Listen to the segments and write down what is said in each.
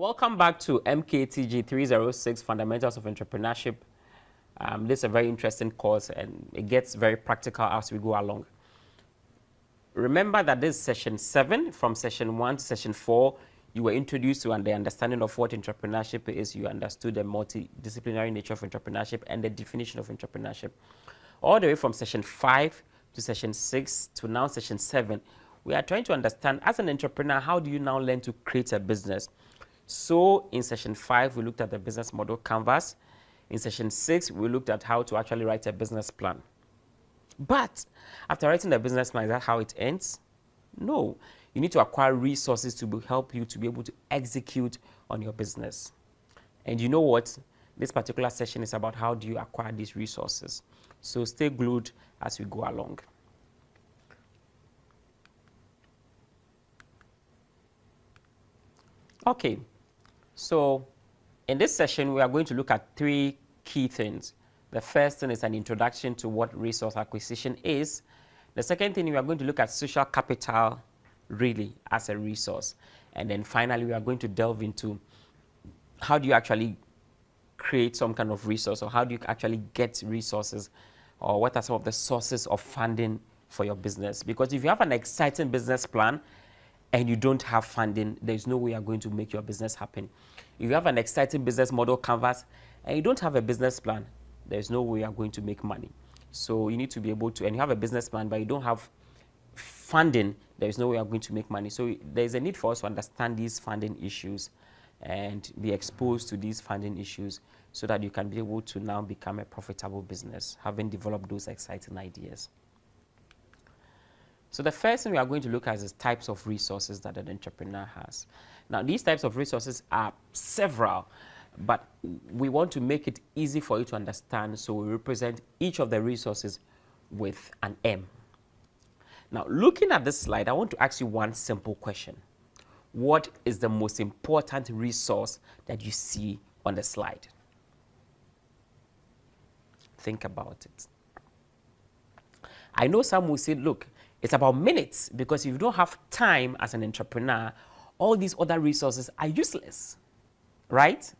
Welcome back to MKTG 306 Fundamentals of Entrepreneurship. This is a very interesting course and it gets very practical as we go along. Remember that this is session 7. From session 1 to session 4, you were introduced to the understanding of what entrepreneurship is. You understood the multidisciplinary nature of entrepreneurship and the definition of entrepreneurship. All the way from session 5 to session 6 to now session 7, we are trying to understand, as an entrepreneur, how do you now learn to create a business? So in session 5, we looked at the business model canvas. In session 6, we looked at how to actually write a business plan. But after writing the business plan, is that how it ends? No. You need to acquire resources to help you to be able to execute on your business. And you know what? This particular session is about how do you acquire these resources. So stay glued as we go along. Okay, so in this session, we are going to look at 3 key things. The first thing is an introduction to what resource acquisition is. The second thing, we are going to look at social capital really as a resource. And then finally, we are going to delve into how do you actually create some kind of resource, or how do you actually get resources, or what are some of the sources of funding for your business. Because if you have an exciting business plan and you don't have funding, there's no way you're going to make your business happen. If you have an exciting business model canvas and you don't have a business plan, there's no way you're going to make money. So you need to be able to, and you have a business plan, but you don't have funding, there's no way you're going to make money. So there's a need for us to understand these funding issues and be exposed to these funding issues so that you can be able to now become a profitable business, having developed those exciting ideas. So the first thing we are going to look at is types of resources that an entrepreneur has. Now, these types of resources are several, but we want to make it easy for you to understand, so we represent each of the resources with an M. Now, looking at this slide, I want to ask you one simple question. What is the most important resource that you see on the slide? Think about it. I know some will say, look, it's about minutes, because if you don't have time as an entrepreneur, all these other resources are useless, right?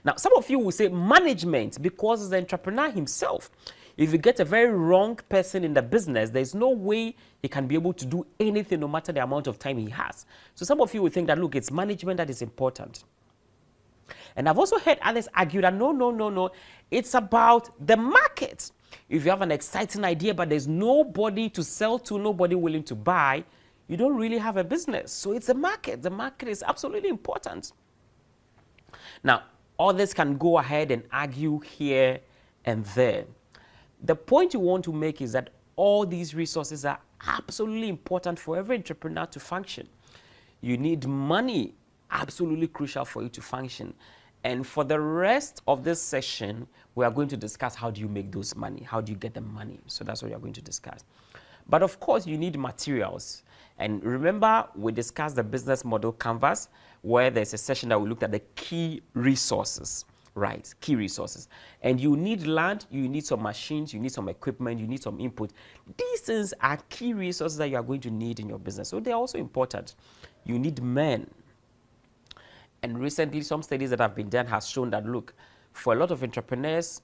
Now, some of you will say management, because as the entrepreneur himself, if you get a very wrong person in the business, there's no way he can be able to do anything no matter the amount of time he has. So some of you will think that, look, it's management that is important. And I've also heard others argue that no, it's about the market. If you have an exciting idea, but there's nobody to sell to, nobody willing to buy, you don't really have a business. So it's the market. The market is absolutely important. Now, others can go ahead and argue here and there. The point you want to make is that all these resources are absolutely important for every entrepreneur to function. You need money, absolutely crucial for you to function. And for the rest of this session, we are going to discuss how do you make those money, how do you get the money. So that's what we are going to discuss. But of course, you need materials. And remember, we discussed the business model canvas, where there's a session that we looked at the key resources, right? Key resources. And you need land, you need some machines, you need some equipment, you need some input. These things are key resources that you are going to need in your business. So they're also important. You need men. And recently, some studies that have been done has shown that, look, for a lot of entrepreneurs,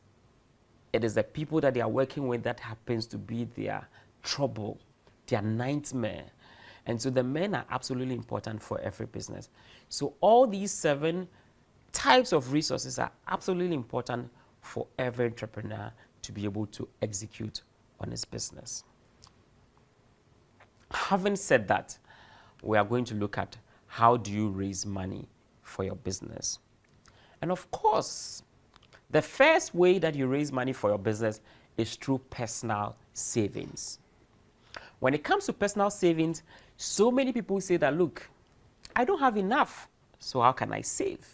it is the people that they are working with that happens to be their trouble, their nightmare. And so the men are absolutely important for every business. So all these 7 types of resources are absolutely important for every entrepreneur to be able to execute on his business. Having said that, we are going to look at how do you raise money for your business. And of course, the first way that you raise money for your business is through personal savings. When it comes to personal savings, so many people say that, look, I don't have enough, so how can I save?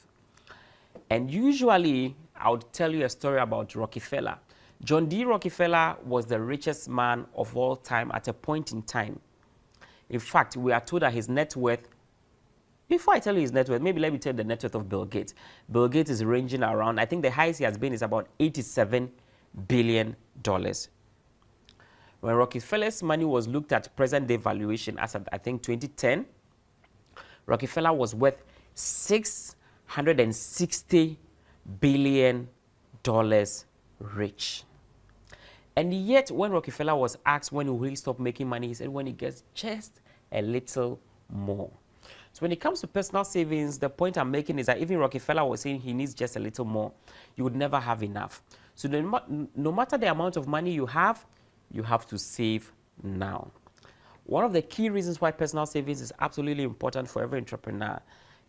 And usually, I would tell you a story about Rockefeller. John D. Rockefeller was the richest man of all time at a point in time. In fact, we are told that his net worth, before I tell you his net worth, maybe let me tell you the net worth of Bill Gates. Bill Gates is ranging around, I think the highest he has been is about $87 billion. When Rockefeller's money was looked at present day valuation as of, I think, 2010, Rockefeller was worth $660 billion rich. And yet, when Rockefeller was asked when he will stop making money, he said when he gets just a little more. So when it comes to personal savings, the point I'm making is that even Rockefeller was saying he needs just a little more. You would never have enough. So no matter the amount of money you have to save now. One of the key reasons why personal savings is absolutely important for every entrepreneur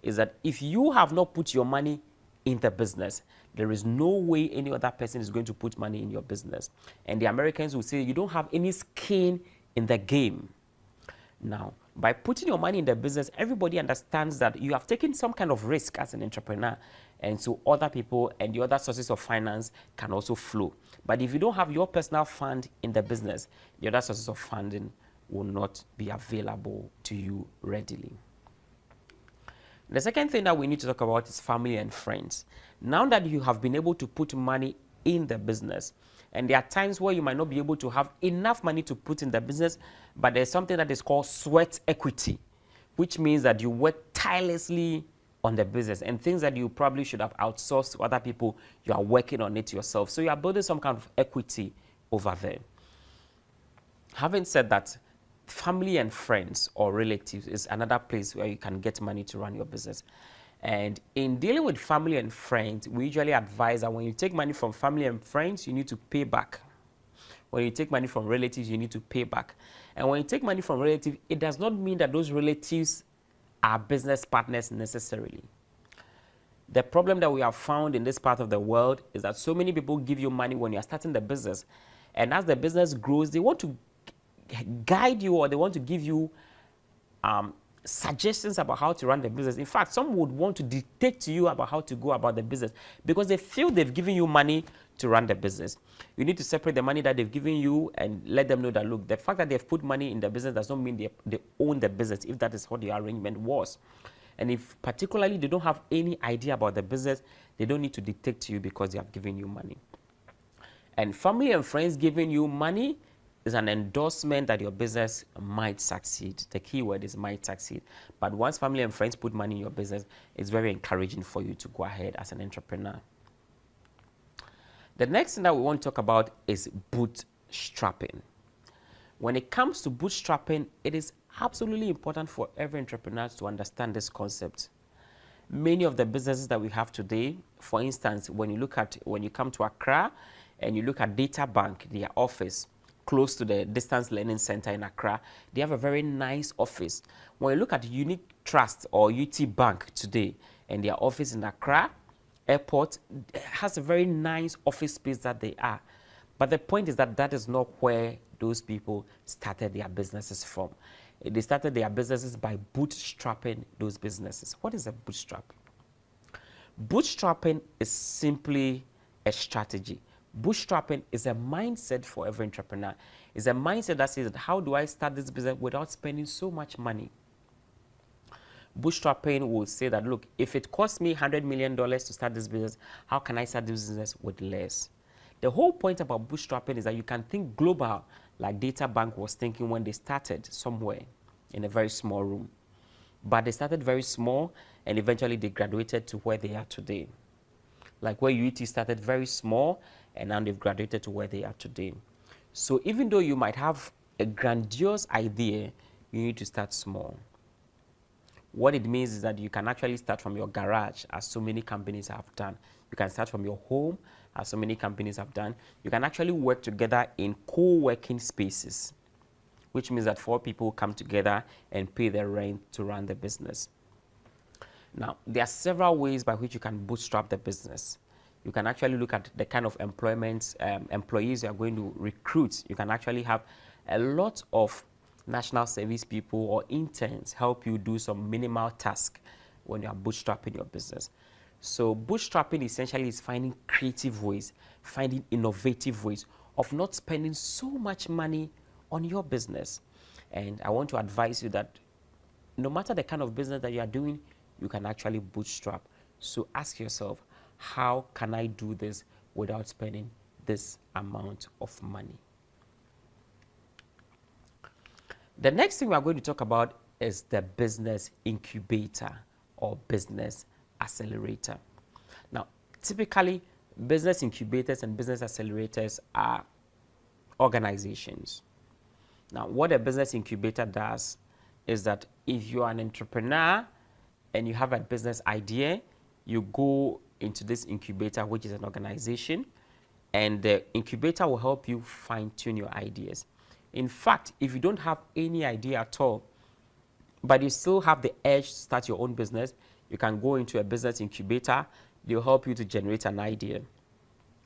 is that if you have not put your money in the business, there is no way any other person is going to put money in your business. And the Americans will say you don't have any skin in the game. Now, by putting your money in the business, everybody understands that you have taken some kind of risk as an entrepreneur. And so other people and the other sources of finance can also flow. But if you don't have your personal fund in the business, the other sources of funding will not be available to you readily. The second thing that we need to talk about is family and friends. Now that you have been able to put money in the business, and there are times where you might not be able to have enough money to put in the business, but there's something that is called sweat equity, which means that you work tirelessly on the business, and things that you probably should have outsourced to other people, you are working on it yourself. So you are building some kind of equity over there. Having said that, family and friends or relatives is another place where you can get money to run your business. And in dealing with family and friends, we usually advise that when you take money from family and friends, you need to pay back. When you take money from relatives, you need to pay back. And when you take money from relatives, it does not mean that those relatives are business partners necessarily. The problem that we have found in this part of the world is that so many people give you money when you are starting the business. And as the business grows, they want to guide you, or they want to give you suggestions about how to run the business. In fact, some would want to dictate to you about how to go about the business because they feel they've given you money to run the business. You need to separate the money that they've given you and let them know that, look, the fact that they've put money in the business does not mean they own the business, if that is what the arrangement was. And if particularly they don't have any idea about the business, they don't need to dictate to you because they have given you money. And family and friends giving you money is an endorsement that your business might succeed. The key word is might succeed. But once family and friends put money in your business, it's very encouraging for you to go ahead as an entrepreneur. The next thing that we want to talk about is bootstrapping. When it comes to bootstrapping, it is absolutely important for every entrepreneur to understand this concept. Many of the businesses that we have today, for instance, when you come to Accra and you look at Data Bank, their office, close to the Distance Learning Center in Accra, they have a very nice office. When you look at Unique Trust or UT Bank today and their office in Accra Airport, has a very nice office space that they are. But the point is that that is not where those people started their businesses from. They started their businesses by bootstrapping those businesses. What is a bootstrap? Bootstrapping is simply a strategy. Bootstrapping is a mindset for every entrepreneur. It's a mindset that says, how do I start this business without spending so much money? Bootstrapping will say that, look, if it costs me $100 million to start this business, how can I start this business with less? The whole point about bootstrapping is that you can think global, like Data Bank was thinking when they started somewhere in a very small room. But they started very small, and eventually they graduated to where they are today. Like where UT started very small, and now they've graduated to where they are today. So even though you might have a grandiose idea, you need to start small. What it means is that you can actually start from your garage, as so many companies have done. You can start from your home, as so many companies have done. You can actually work together in co-working spaces, which means that 4 people come together and pay their rent to run the business. Now, there are several ways by which you can bootstrap the business. You can actually look at the kind of employees you are going to recruit. You can actually have a lot of national service people or interns help you do some minimal task when you are bootstrapping your business. So bootstrapping essentially is finding creative ways, finding innovative ways of not spending so much money on your business. And I want to advise you that no matter the kind of business that you are doing, you can actually bootstrap. So ask yourself, how can I do this without spending this amount of money? The next thing we are going to talk about is the business incubator or business accelerator. Now, typically, business incubators and business accelerators are organizations. Now, what a business incubator does is that if you are an entrepreneur and you have a business idea, you go into this incubator, which is an organization, and the incubator will help you fine-tune your ideas. In fact, if you don't have any idea at all, but you still have the urge to start your own business, you can go into a business incubator. They'll help you to generate an idea.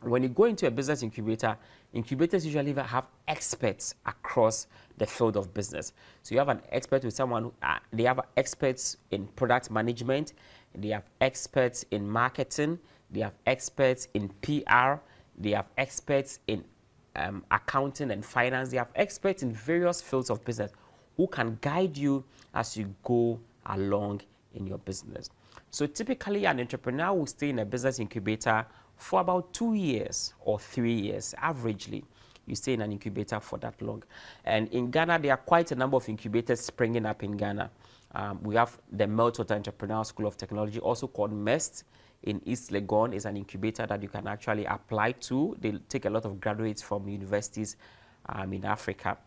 When you go into a business incubator, incubators usually have experts across the field of business. So you have an expert with someone, they have experts in product management, they have experts in marketing, they have experts in PR, they have experts in accounting and finance, they have experts in various fields of business who can guide you as you go along in your business. So typically an entrepreneur will stay in a business incubator for about 2 years or 3 years, averagely. You stay in an incubator for that long. And in Ghana, there are quite a number of incubators springing up in Ghana. We have the Meltwater Entrepreneurial School of Technology, also called MEST, in East Legon. Is an incubator that you can actually apply to. They take a lot of graduates from universities in Africa.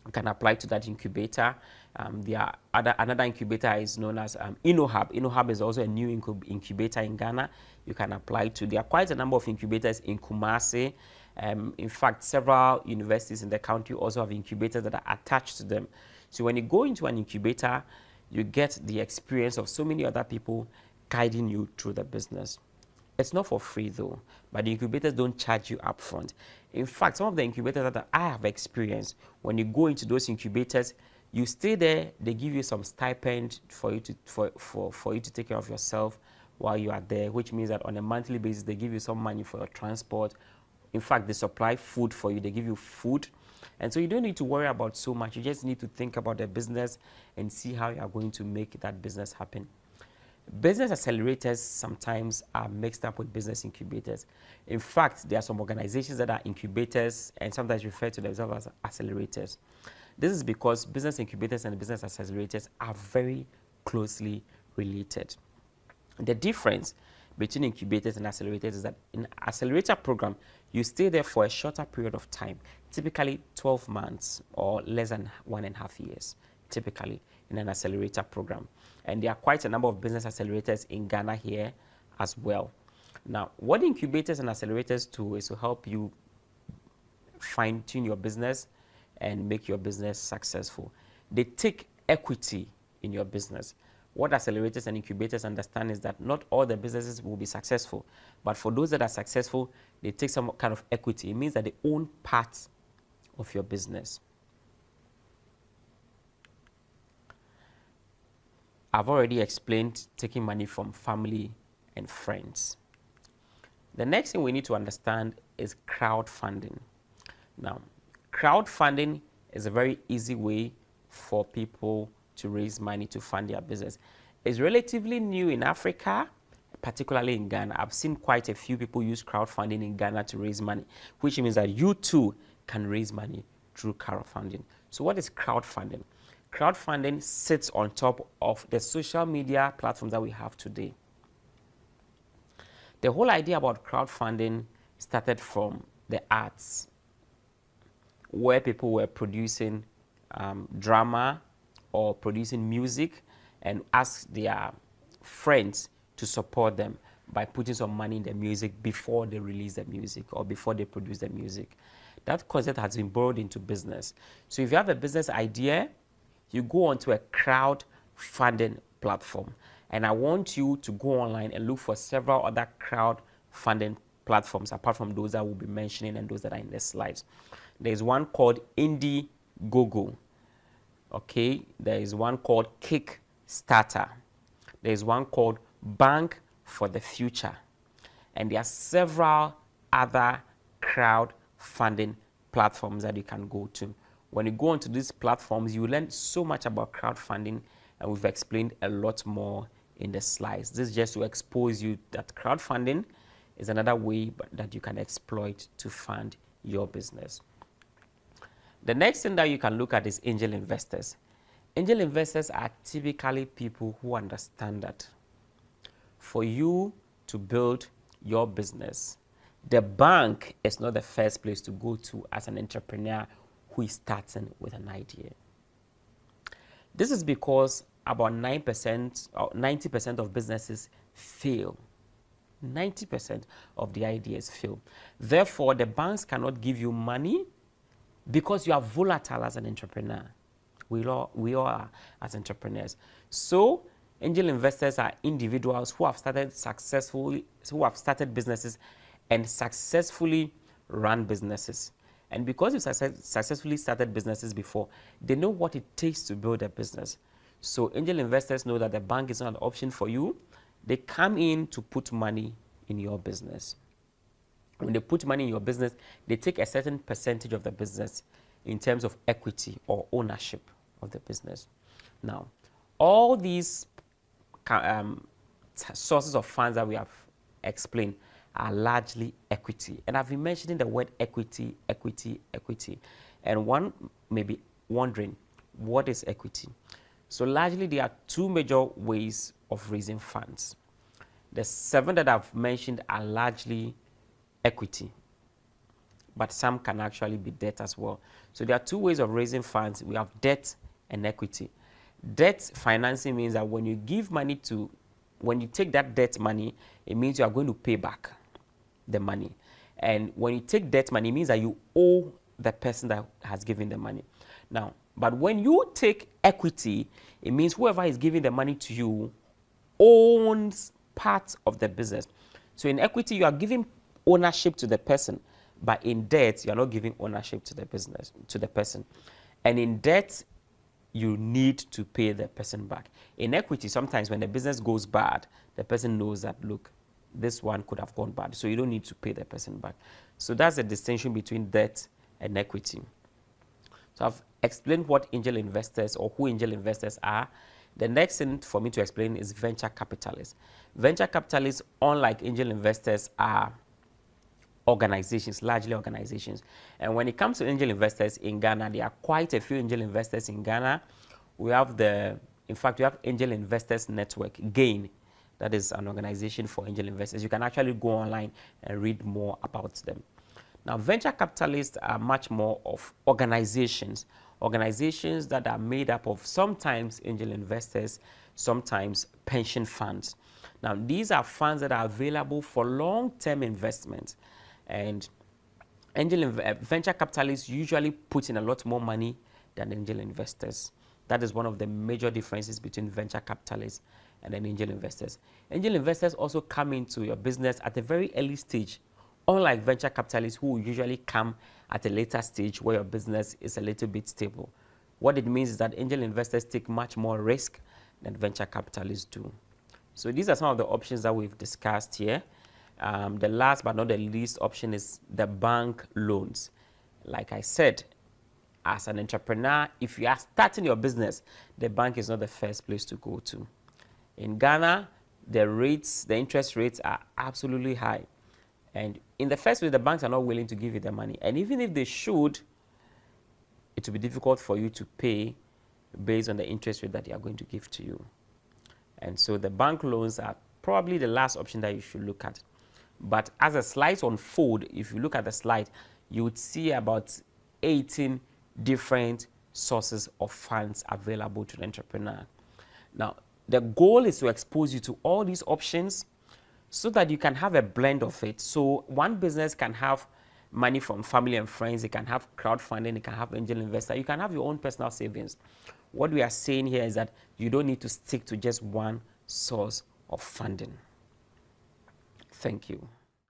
You can apply to that incubator. Another incubator is known as InnoHub. InnoHub is also a new incubator in Ghana. You can apply to. There are quite a number of incubators in Kumasi. In fact, several universities in the country also have incubators that are attached to them. So when you go into an incubator, you get the experience of so many other people guiding you through the business. It's not for free though, but the incubators don't charge you upfront. In fact, some of the incubators that I have experienced, when you go into those incubators, you stay there, they give you some stipend for you to take care of yourself while you are there, which means that on a monthly basis, they give you some money for your transport. In fact, they supply food for you, they give you food. And so you don't need to worry about so much. You just need to think about the business and see how you are going to make that business happen. Business accelerators sometimes are mixed up with business incubators. In fact, there are some organizations that are incubators and sometimes refer to themselves as accelerators. This is because business incubators and business accelerators are very closely related. The difference between incubators and accelerators is that in an accelerator program, you stay there for a shorter period of time, typically 12 months or less than 1.5 years, typically in an accelerator program. And there are quite a number of business accelerators in Ghana here as well. Now, what incubators and accelerators do is to help you fine-tune your business and make your business successful. They take equity in your business. What accelerators and incubators understand is that not all the businesses will be successful, but for those that are successful, they take some kind of equity. It means that they own parts of your business. I've already explained taking money from family and friends. The next thing we need to understand is crowdfunding. Now, crowdfunding is a very easy way for people to raise money to fund their business. It's relatively new in Africa, particularly in Ghana. I've seen quite a few people use crowdfunding in Ghana to raise money, which means that you too can raise money through crowdfunding. So what is crowdfunding? Crowdfunding sits on top of the social media platforms that we have today. The whole idea about crowdfunding started from the arts, where people were producing drama or producing music and asked their friends to support them by putting some money in the music before they release the music or before they produce the music. That concept has been borrowed into business. So if you have a business idea, you go onto a crowdfunding platform. And I want you to go online and look for several other crowdfunding platforms apart from those that we'll be mentioning and those that are in the slides. There's one called Indiegogo. Okay, there is one called Kickstarter. There's one called Bank for the Future. And there are several other crowdfunding platforms that you can go to. When you go onto these platforms, you learn so much about crowdfunding, and we've explained a lot more in the slides. This is just to expose you that crowdfunding is another way that you can exploit to fund your business. The next thing that you can look at is angel investors. Angel investors are typically people who understand that for you to build your business, the bank is not the first place to go to as an entrepreneur who is starting with an idea. This is because about 9% or 90% of businesses fail. 90% of the ideas fail. Therefore, the banks cannot give you money because you are volatile as an entrepreneur. We all are as entrepreneurs. So, angel investors are individuals who have started businesses and successfully run businesses. And because you successfully started businesses before, they know what it takes to build a business. So angel investors know that the bank is not an option for you. They come in to put money in your business. When they put money in your business, they take a certain percentage of the business in terms of equity or ownership of the business. Now, all these sources of funds that we have explained are largely equity. And I've been mentioning the word equity, equity, equity. And one may be wondering, what is equity? So largely there are two major ways of raising funds. The 7 that I've mentioned are largely equity, but some can actually be debt as well. So there are two ways of raising funds. We have debt and equity. Debt financing means that when you give money to, when you take that debt money, it means you are going to pay back the money. And when you take debt money, it means that you owe the person that has given the money. Now, but when you take equity, it means whoever is giving the money to you owns part of the business. So in equity, you are giving ownership to the person, but in debt, you are not giving ownership to the business, to the person. And in debt, you need to pay the person back. In equity, sometimes when the business goes bad, the person knows that, look, this one could have gone bad, so you don't need to pay the person back. So that's the distinction between debt and equity. So I've explained what angel investors or who angel investors are. The next thing for me to explain is venture capitalists. Venture capitalists, unlike angel investors, are organizations, largely organizations. And when it comes to angel investors in Ghana, there are quite a few angel investors in Ghana. We have in fact, we have Angel Investors Network, GAIN. That is an organization for angel investors. You can actually go online and read more about them. Now, venture capitalists are much more of organizations that are made up of sometimes angel investors, sometimes pension funds. Now, these are funds that are available for long-term investment. And venture capitalists usually put in a lot more money than angel investors. That is one of the major differences between venture capitalists and then angel investors. Angel investors also come into your business at a very early stage, unlike venture capitalists who usually come at a later stage where your business is a little bit stable. What it means is that angel investors take much more risk than venture capitalists do. So these are some of the options that we've discussed here. The last but not the least option is the bank loans. Like I said, as an entrepreneur, if you are starting your business, the bank is not the first place to go to. In Ghana, the interest rates are absolutely high. And in the first place, the banks are not willing to give you the money. And even if they should, it will be difficult for you to pay based on the interest rate that they are going to give to you. And so the bank loans are probably the last option that you should look at. But as the slides unfold, if you look at the slide, you would see about 18 different sources of funds available to the entrepreneur. Now, the goal is to expose you to all these options so that you can have a blend of it. So one business can have money from family and friends, it can have crowdfunding, it can have angel investor, you can have your own personal savings. What we are saying here is that you don't need to stick to just one source of funding. Thank you.